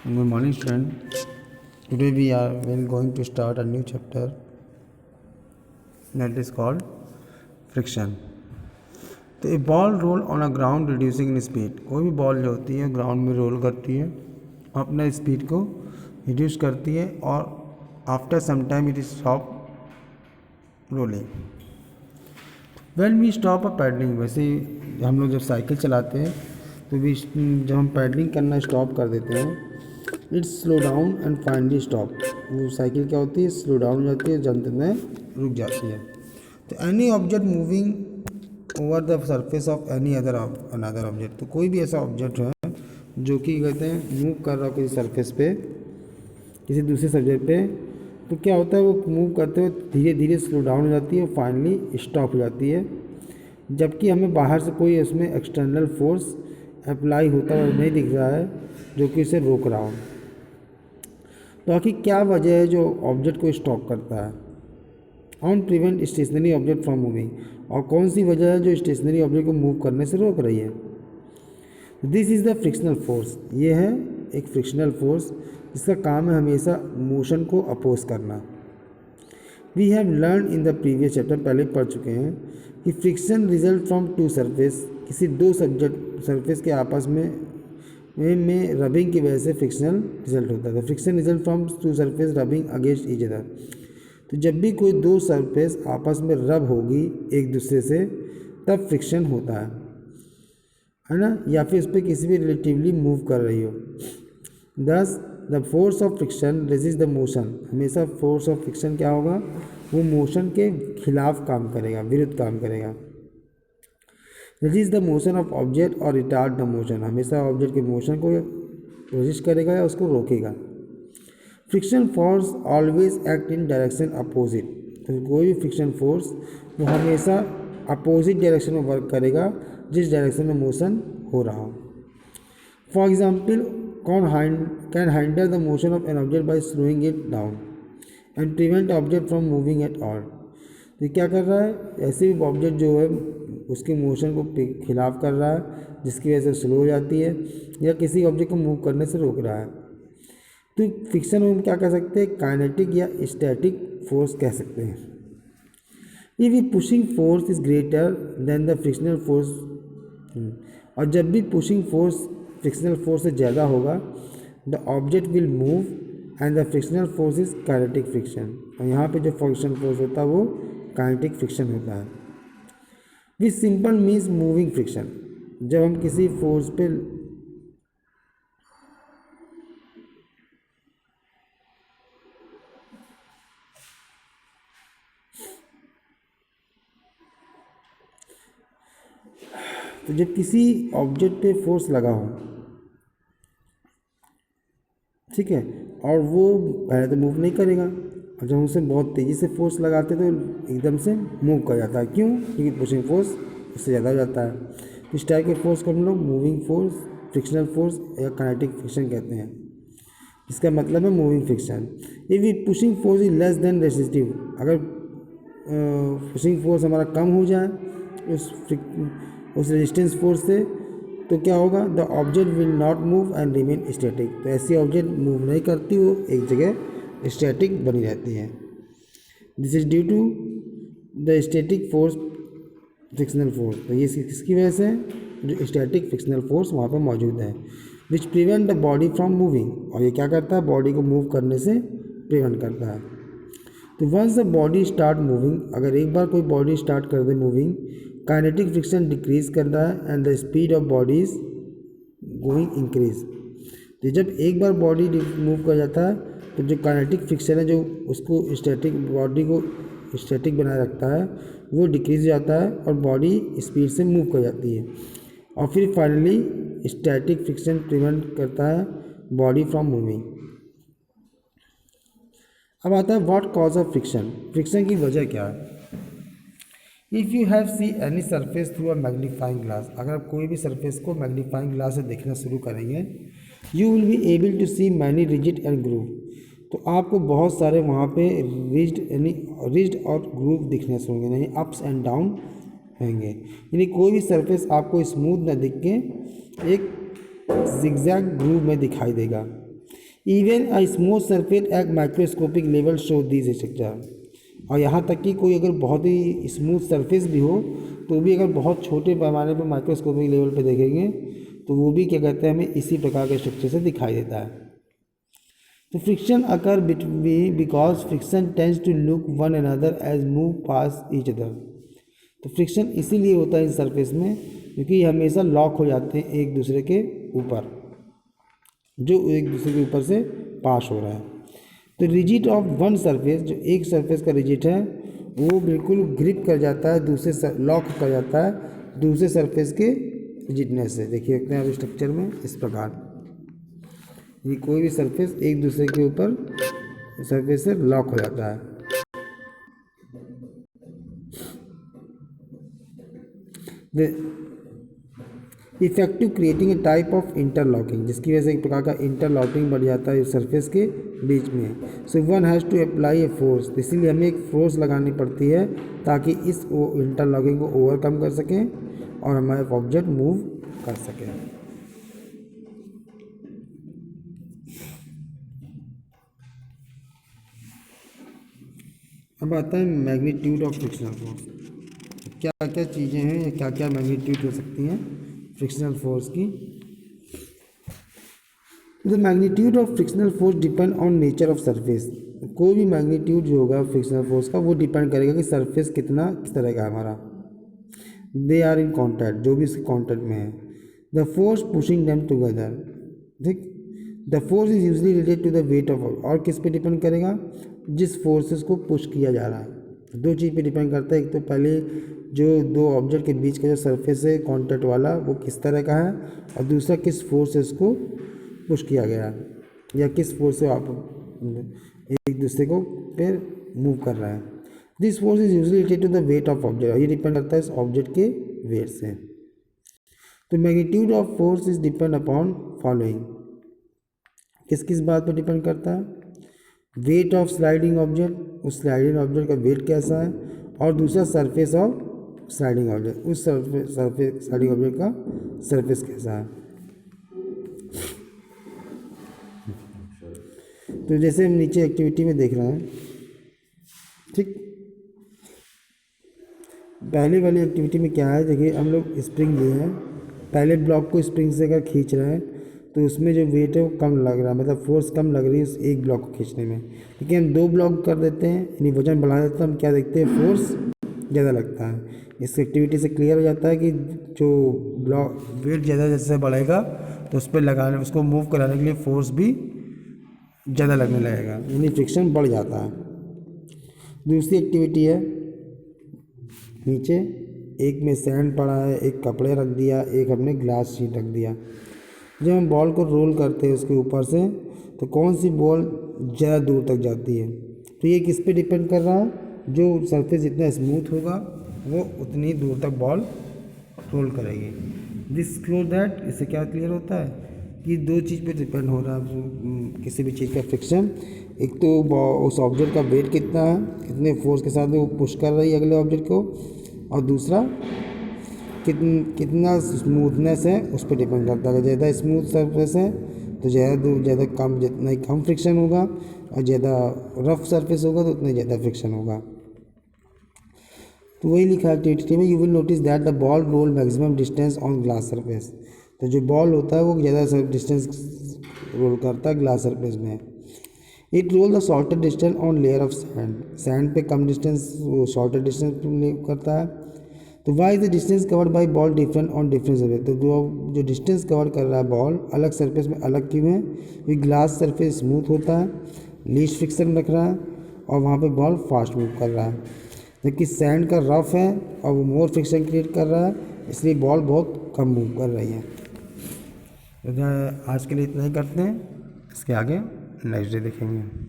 Good morning, student. Today we are going to start a new chapter that is called friction. तो a ball roll on a ground reducing in speed. कोई भी ball जो होती है ground में role करती है, अपना स्पीड को रिड्यूस करती है और after some time it is stop rolling. When we stop a paddling, वैसे हम लोग जब साइकिल चलाते हैं तो भी जब हम पैडलिंग करना स्टॉप कर देते हैं, it's slow down and finally stop. वो साइकिल क्या होती है, स्लो डाउन हो जाती है, जंत में रुक जाती है. तो any object moving over the surface of any another object, तो कोई भी ऐसा ऑब्जेक्ट है जो कि कहते हैं मूव कर रहा हो किसी सरफेस पे, किसी दूसरे सब्जेक्ट पे, तो क्या होता है वो मूव करते हुए धीरे धीरे स्लो डाउन हो जाती है और फाइनली स्टॉप हो जाती है. जबकि हमें बाहर से कोई उसमें एक्सटर्नल फोर्स अप्लाई होता हुआ नहीं दिख रहा है जो कि इसे रोक रहा हो. तो आखिर क्या वजह है जो ऑब्जेक्ट को स्टॉप करता है on prevent stationary object from moving, और कौन सी वजह है जो स्टेशनरी ऑब्जेक्ट को मूव करने से रोक रही है. This is the frictional force. ये है एक फ्रिक्शनल फोर्स जिसका काम है हमेशा मोशन को अपोज करना. We have learn in the previous chapter, पहले पढ़ चुके हैं कि friction result from two surface, किसी दो सब्जेक्ट सरफेस के आपस में रबिंग की वजह से फ्रिक्शनल रिजल्ट होता है. Friction result from two surface rubbing against each other. तो जब भी कोई दो सरफेस आपस में रब होगी एक दूसरे से तब फ्रिक्शन होता है ना, या फिर उस पर किसी भी रिलेटिवली मूव कर रही हो. दस the force of friction resist the motion. हमेशा फोर्स ऑफ फ्रिक्शन क्या होगा, वो मोशन के खिलाफ काम करेगा, विरुद्ध काम करेगा. Resist the motion of object और रिटार्ड द मोशन. हमेशा ऑब्जेक्ट के मोशन को रेजिस्ट करेगा या उसको रोकेगा. Friction force always act in direction opposite. तो कोई भी फ्रिक्शन फोर्स वो हमेशा अपोजिट डायरेक्शन में वर्क करेगा जिस डायरेक्शन में मोशन हो रहा हो. For example can handle the motion of an object by slowing it down and prevent object from moving at all. तो क्या कर रहा है, ऐसे भी ऑब्जेक्ट जो है उसके मोशन को खिलाफ कर रहा है जिसकी वजह से स्लो हो जाती है, या किसी ऑब्जेक्ट को मूव करने से रोक रहा है. तो फ्रिक्शन में हम क्या कह सकते हैं, काइनेटिक या स्टैटिक फोर्स कह सकते हैं. If we pushing force is greater than the frictional force, और जब भी पुशिंग फोर्स फ्रिक्शनल फोर्स से ज़्यादा होगा the object will move and the frictional force is kinetic friction. और यहाँ पे जो फ्रिक्शन फोर्स होता है वो काइनेटिक फ्रिक्शन होता है. विच सिंपल मीन्स मूविंग फ्रिक्शन. जब हम किसी फोर्स पे तो जब किसी ऑब्जेक्ट पे फोर्स लगा हो, ठीक है, और वो पहले तो मूव नहीं करेगा, और जब उसे बहुत तेज़ी से फोर्स लगाते तो एकदम से मूव कर जाता है. क्यों, क्योंकि पुशिंग फोर्स उससे ज़्यादा हो जाता है. तो इस टाइप के फोर्स को हम लोग मूविंग फोर्स, फ्रिक्शनल फोर्स या काइनेटिक फ्रिक्शन कहते हैं. इसका मतलब है moving friction. If we pushing force is less than resistive, अगर पुशिंग फोर्स हमारा कम हो जाए उस रेजिस्टेंस फोर्स से, तो क्या होगा, the object will not move and remain static. तो ऐसी ऑब्जेक्ट मूव नहीं करती, वो एक जगह स्टैटिक बनी रहती है. This is due to the static force frictional force. तो ये किसकी वजह से, जो स्टैटिक फ्रिक्शनल फोर्स वहाँ पर मौजूद है, which prevent the body from moving. और ये क्या करता है, बॉडी को मूव करने से प्रिवेंट करता है. तो once the body start moving, अगर एक बार कोई बॉडी स्टार्ट कर दे मूविंग, काइनेटिक फ्रिक्शन डिक्रीज कर रहा है and the speed of body is going increase. तो जब एक बार बॉडी मूव कर जाता है तो जो काइनेटिक फ्रिक्शन है जो उसको स्टैटिक बॉडी को स्टैटिक बनाए रखता है वो डिक्रीज हो जाता है और बॉडी स्पीड से मूव कर जाती है. और फिर फाइनली स्टैटिक फ्रिक्शन प्रिवेंट करता है बॉडी फ्रॉम मूविंग. अब आता है what cause of friction. Friction की वजह क्या है. If you have see any surface through a magnifying glass, अगर आप कोई भी सरफेस को मैग्नीफाइंग ग्लास से देखना शुरू करेंगे, you will be able to see many rigid and groove. तो आपको बहुत सारे वहाँ पे रिज्ड और ग्रूव दिखने शुरू होंगे, यानी अप्स एंड डाउन होंगे. यानी कोई भी सरफेस आपको स्मूथ न दिख के एक जिगजैग ग्रूव में दिखाई देगा. Even a smooth surface at microscopic level show this structure. और यहाँ तक कि कोई अगर बहुत ही स्मूथ सरफेस भी हो तो भी अगर बहुत छोटे पैमाने पर माइक्रोस्कोपिक लेवल पे देखेंगे तो वो भी क्या कहते हैं हमें इसी प्रकार के स्ट्रक्चर से दिखाई देता है। तो friction occur because friction tends to look one another as move past each other. तो फ्रिक्शन इसीलिए होता है इस सरफेस में क्योंकि ये हमेशा लॉक हो जाते हैं एक दूसरे के ऊपर, जो एक दूसरे के ऊपर से पास हो रहा है। तो रिजिड ऑफ वन सरफेस, जो एक सरफेस का रिजिड है वो बिल्कुल ग्रिप कर जाता है दूसरे, लॉक कर जाता है दूसरे सरफेस के रिजिडनेस से। देखिए देखते हैं अब स्ट्रक्चर में इस प्रकार, ये कोई भी सरफेस एक दूसरे के ऊपर सरफेस से लॉक हो जाता है। The effective creating a type of interlocking, जिसकी वजह से एक प्रकार का इंटरलॉकिंग बढ़ जाता है सरफेस के बीच में। So one has to apply a force, इसीलिए हमें एक फोर्स लगानी पड़ती है ताकि इस इंटरलॉकिंग को ओवरकम कर सकें और हमारे ऑब्जेक्ट मूव कर सकें। अब आता है मैग्नीट्यूड ऑफ फ्रिक्शनल फोर्स। क्या क्या चीज़ें हैं या क्या क्या मैग्नीट्यूड हो सकती हैं फ्रिक्शनल फोर्स की। The magnitude of frictional force depend on nature of surface. कोई भी मैग्नीट्यूड जो होगा फ्रिक्शनल फोर्स का वो डिपेंड करेगा कि सरफेस किस तरह का है हमारा। दे आर इन कॉन्टैक्ट, जो भी इसके कॉन्टैक्ट में है। The force pushing them together, ठीक। The force is usually related to the weight of, और किस पे डिपेंड करेगा, जिस फोर्सेस को पुश किया जा रहा है। दो चीज़ पे डिपेंड करता है, एक तो पहले जो दो ऑब्जेक्ट के बीच का जो सरफेस है कॉन्टैक्ट वाला वो किस तरह का है, और दूसरा किस फोर्स से उसको पुश किया गया है या किस फोर्स से आप एक दूसरे को फिर मूव कर रहा है। This force is usually related to the weight of object, ये डिपेंड करता है इस ऑब्जेक्ट के वेट से। तो magnitude of force is depend upon following, किस किस बात पर डिपेंड करता है। वेट ऑफ स्लाइडिंग ऑब्जेक्ट, उस स्लाइडिंग ऑब्जेक्ट का वेट कैसा है, और दूसरा सरफेस ऑफ स्लाइडिंग ऑब्जेक्ट, उस सरफेस स्लाइडिंग ऑब्जेक्ट का सरफेस कैसा है। तो जैसे हम नीचे एक्टिविटी में देख रहे हैं, ठीक, पहले वाली एक्टिविटी में क्या है, देखिए हम लोग स्प्रिंग लिए हैं, पहले ब्लॉक को स्प्रिंग से अगर खींच रहे हैं तो उसमें जो वेट है वो कम लग रहा है, मतलब फोर्स कम लग रही है उस एक ब्लॉक को खींचने में। लेकिन हम दो ब्लॉक कर देते हैं यानी वजन बढ़ा देते हैं, हम क्या देखते हैं, फोर्स ज़्यादा लगता है। इस एक्टिविटी से क्लियर हो जाता है कि जो ब्लॉक वेट ज़्यादा जैसे बढ़ेगा तो उस पर लगाने, उसको मूव कराने के लिए फोर्स भी ज़्यादा लगने लगेगा, यानी फ्रिक्शन बढ़ जाता है। दूसरी एक्टिविटी है, नीचे एक में सैंड पड़ा है, एक कपड़े रख दिया, एक हमने ग्लास शीट रख दिया। जब हम बॉल को रोल करते हैं उसके ऊपर से तो कौन सी बॉल ज़्यादा दूर तक जाती है, तो ये किस पे डिपेंड कर रहा है, जो सरफेस जितना स्मूथ होगा वो उतनी दूर तक बॉल रोल करेगी। दिस क्लियर दैट, इससे क्या क्लियर होता है कि दो चीज़ पे डिपेंड हो रहा है किसी भी चीज़ का फ्रिक्शन। एक तो उस ऑब्जेक्ट का वेट कितना है, कितने फोर्स के साथ वो पुश कर रही है अगले ऑब्जेक्ट को, और दूसरा कितना स्मूथनेस है उस पर डिपेंड करता है। ज़्यादा स्मूथ सरफेस है तो ज़्यादा कम, जितना ही कम फ्रिक्शन होगा, और ज़्यादा रफ सरफेस होगा तो उतना ज़्यादा फ्रिक्शन होगा। तो वही लिखा है एक्टिविटी में, you will notice that the ball roll maximum distance on glass surface. तो जो बॉल होता है वो ज़्यादा डिस्टेंस रोल करता है ग्लास सरफेस में। It roll the shorter distance on layer of sand, sand पे कम डिस्टेंस, वो शॉर्टर डिस्टेंस करता है। तो why is the distance covered by ball different on different surface, तो जो डिस्टेंस कवर कर रहा है बॉल अलग सरफेस में अलग क्यों है, क्योंकि ग्लास सरफेस स्मूथ होता है, लीस्ट फ्रिक्शन रख रहा है और वहाँ पे बॉल फास्ट मूव कर रहा है, जबकि सैंड का रफ है और वो मोर फ्रिक्शन क्रिएट कर रहा है, इसलिए बॉल बहुत कम मूव कर रही है। तो आज के लिए इतना ही करते हैं, इसके आगे नेक्स्ट डे देखेंगे।